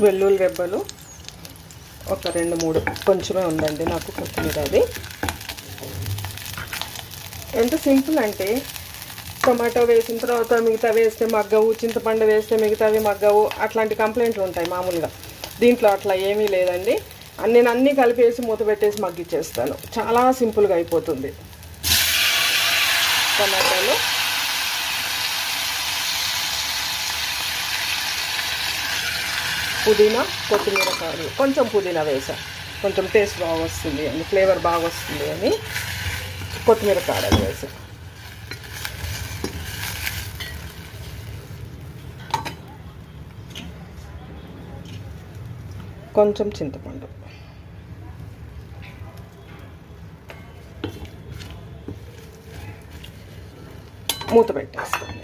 వెల్లుల్లి రెబ్బలు ఒక 2-3 కొంచెమే ఉందండి నాకు కొత్తిమీర. అది ఎంత సింపుల్ అంటే టొమాటో వేసిన తర్వాత మిగతా వేస్తే మగ్గవు, చింతపండు వేస్తే మిగతావి మగ్గవు, అట్లాంటి కంప్లైంట్లు ఉంటాయి మామూలుగా. దీంట్లో అట్లా ఏమీ లేదండి. నేను అన్నీ కలిపేసి మూత పెట్టేసి మగ్గిచ్చేస్తాను. చాలా సింపుల్గా అయిపోతుంది. టమాటాలు, పుదీనా, కొత్తిమీర కాదు, కొంచెం పుదీనా వేసా, కొంచెం టేస్ట్ బాగా వస్తుంది అని, ఫ్లేవర్ బాగా వస్తుంది అని కొత్తిమీర కాడలు వేసా. కొంచెం చింతపండు, మూత పెట్టేస్తాను.